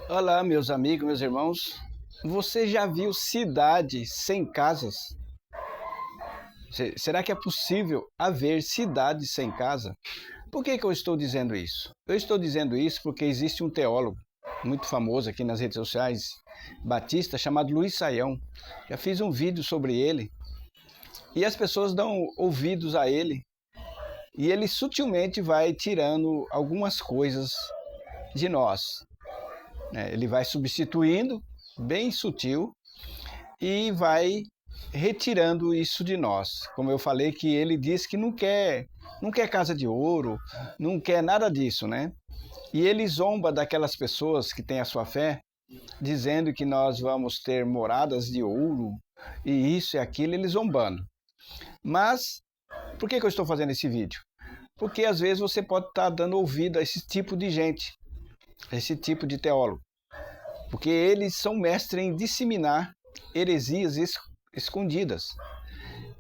Olá, meus amigos, meus irmãos. Você já viu cidade sem casas? Será que é possível haver cidade sem casa? Por que eu estou dizendo isso? Eu estou dizendo isso porque existe um teólogo muito famoso aqui nas redes sociais, batista, chamado Luiz Saião. Já fiz um vídeo sobre ele e as pessoas dão ouvidos a ele e ele sutilmente vai tirando algumas coisas de nós. Ele vai substituindo, bem sutil, e vai retirando isso de nós. Como eu falei, que ele diz que não quer casa de ouro, não quer nada disso, né? E ele zomba daquelas pessoas que têm a sua fé, dizendo que nós vamos ter moradas de ouro, e isso e aquilo, ele zombando. Mas, por que eu estou fazendo esse vídeo? Porque às vezes você pode estar dando ouvido a esse tipo de gente, a esse tipo de teólogo. Porque eles são mestres em disseminar heresias escondidas.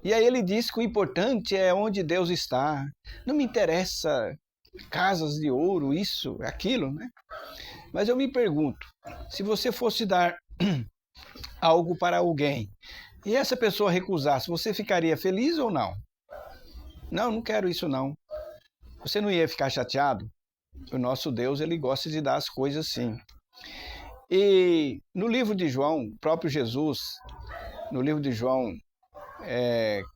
E aí ele diz que o importante é onde Deus está. Não me interessa casas de ouro, isso, aquilo, né? Mas eu me pergunto, se você fosse dar algo para alguém e essa pessoa recusasse, você ficaria feliz ou não? Não, não quero isso não. Você não ia ficar chateado? O nosso Deus, ele gosta de dar as coisas sim. E no livro de João, próprio Jesus, no livro de João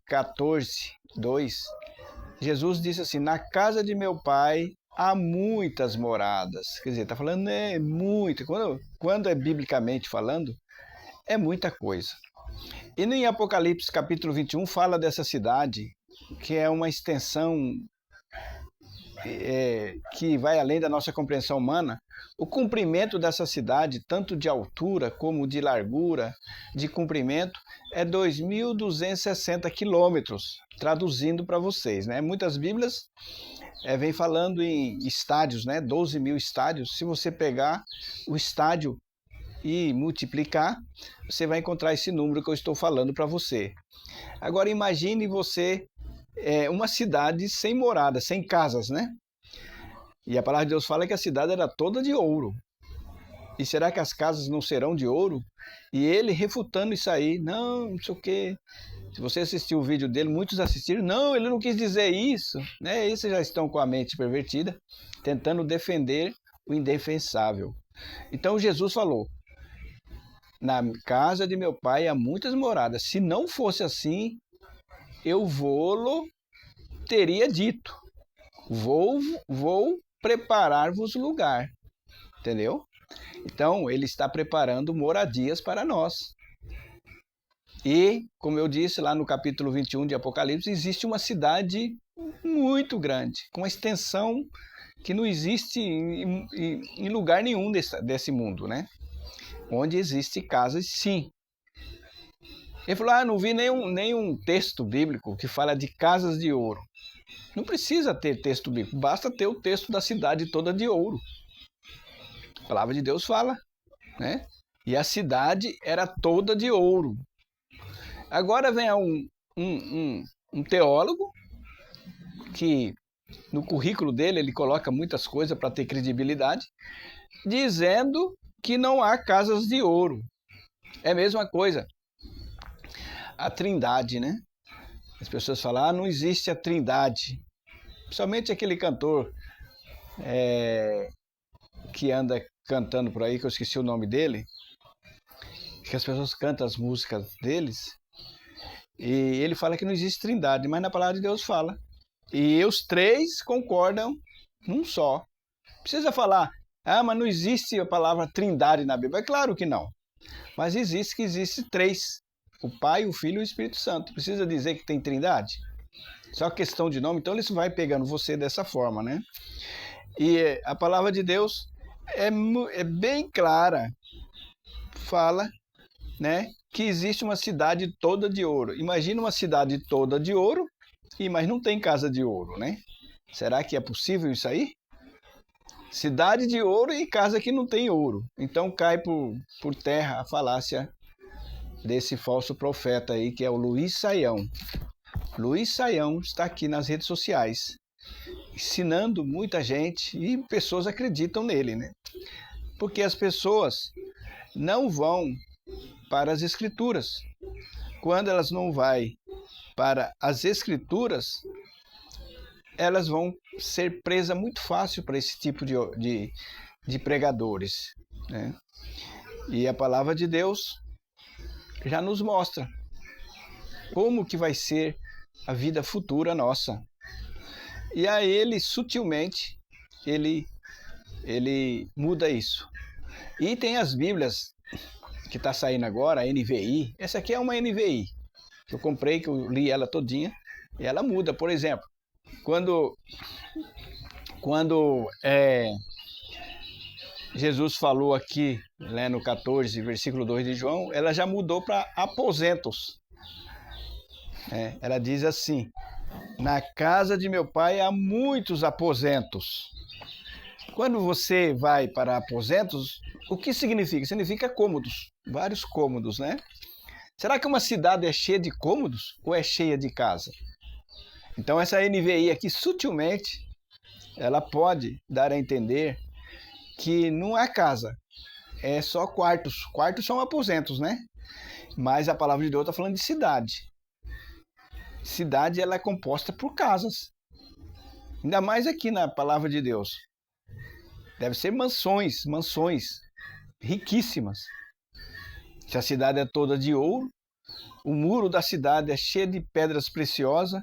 14, 2, Jesus disse assim: na casa de meu pai há muitas moradas. Quer dizer, está falando muito. Quando é biblicamente falando, é muita coisa. E em Apocalipse capítulo 21 fala dessa cidade, que é uma extensão que vai além da nossa compreensão humana. O comprimento dessa cidade, tanto de altura como de largura, de comprimento, é 2.260 quilômetros, traduzindo para vocês, né? Muitas Bíblias vem falando em estádios, né? 12 mil estádios. Se você pegar o estádio e multiplicar, você vai encontrar esse número que eu estou falando para você. Agora imagine você uma cidade sem morada, sem casas, né? E a palavra de Deus fala que a cidade era toda de ouro. E será que as casas não serão de ouro? E ele refutando isso aí, não sei o quê. Se você assistiu o vídeo dele, muitos assistiram, não, ele não quis dizer isso. Né? Esses já estão com a mente pervertida, tentando defender o indefensável. Então Jesus falou, na casa de meu pai há muitas moradas. Se não fosse assim, eu vou-lo teria dito. Vou preparar-vos lugar. Entendeu? Então, ele está preparando moradias para nós. E, como eu disse lá no capítulo 21 de Apocalipse, existe uma cidade muito grande, com uma extensão que não existe em lugar nenhum desse mundo, né? Onde existe casas, sim. Ele falou, não vi nenhum texto bíblico que fala de casas de ouro. Não precisa ter texto bíblico, basta ter o texto da cidade toda de ouro. A palavra de Deus fala, né? E a cidade era toda de ouro. Agora vem um teólogo que no currículo dele ele coloca muitas coisas para ter credibilidade, dizendo que não há casas de ouro. É a mesma coisa. A Trindade, né? As pessoas falam, não existe a Trindade. Principalmente aquele cantor que anda cantando por aí, que eu esqueci o nome dele, que as pessoas cantam as músicas deles, e ele fala que não existe trindade, mas na palavra de Deus fala. E os três concordam num só. Precisa falar, mas não existe a palavra trindade na Bíblia. É claro que não. Mas existe três. O Pai, o Filho e o Espírito Santo. Precisa dizer que tem trindade? Só questão de nome, então ele vai pegando você dessa forma, né? E a palavra de Deus é bem clara. Fala, né, que existe uma cidade toda de ouro. Imagina uma cidade toda de ouro, mas não tem casa de ouro, né? Será que é possível isso aí? Cidade de ouro e casa que não tem ouro. Então cai por terra a falácia desse falso profeta aí, que é o Luiz Saião. Luiz Saião está aqui nas redes sociais, ensinando muita gente e pessoas acreditam nele, né? Porque as pessoas não vão para as Escrituras. Quando elas não vão para as Escrituras, elas vão ser presas muito fácil para esse tipo de pregadores, né? E a palavra de Deus já nos mostra como que vai ser a vida futura nossa. E aí ele, sutilmente, ele muda isso. E tem as Bíblias que está saindo agora, a NVI. Essa aqui é uma NVI, que eu comprei, que eu li ela todinha, e ela muda. Por exemplo, quando Jesus falou aqui, né, no 14, versículo 2 de João, ela já mudou para aposentos. Ela diz assim: na casa de meu pai há muitos aposentos. Quando você vai para aposentos, o que significa? Significa cômodos, vários cômodos, né? Será que uma cidade é cheia de cômodos ou é cheia de casa? Então essa NVI aqui, sutilmente, ela pode dar a entender que não é casa, é só quartos. Quartos são aposentos, né? Mas a palavra de Deus está falando de cidade. Cidade, ela é composta por casas. Ainda mais aqui na palavra de Deus. Deve ser mansões riquíssimas. Se a cidade é toda de ouro, o muro da cidade é cheio de pedras preciosas,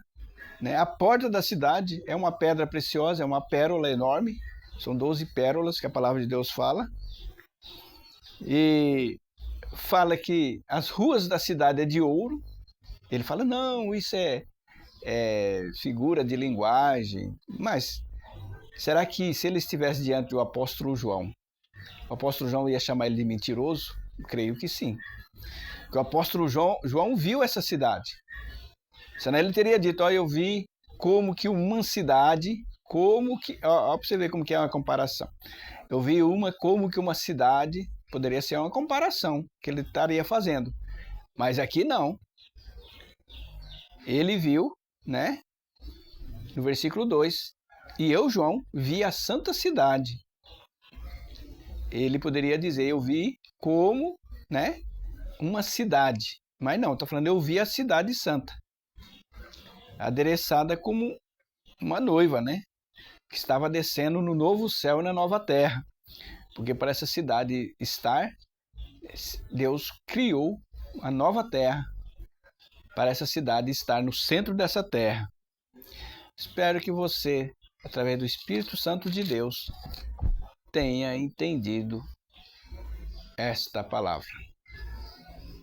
né? A porta da cidade é uma pedra preciosa, é uma pérola enorme. São 12 pérolas que a palavra de Deus fala. E fala que as ruas da cidade é de ouro. Ele fala, não, isso é figura de linguagem. Mas será que se ele estivesse diante do apóstolo João, o apóstolo João ia chamar ele de mentiroso? Eu creio que sim. Porque o apóstolo João viu essa cidade. Senão ele teria dito, ó, eu vi como que uma cidade, ó, para você ver como que é uma comparação. Eu vi como que uma cidade poderia ser uma comparação que ele estaria fazendo. Mas aqui não. Ele viu, né? No versículo 2. E eu, João, vi a santa cidade. Ele poderia dizer, eu vi como, né? Uma cidade. Mas não, está falando, eu vi a cidade santa. Adereçada como uma noiva, né? Que estava descendo no novo céu e na nova terra. Porque para essa cidade estar, Deus criou a nova terra. Para essa cidade estar no centro dessa terra. Espero que você, através do Espírito Santo de Deus, tenha entendido esta palavra.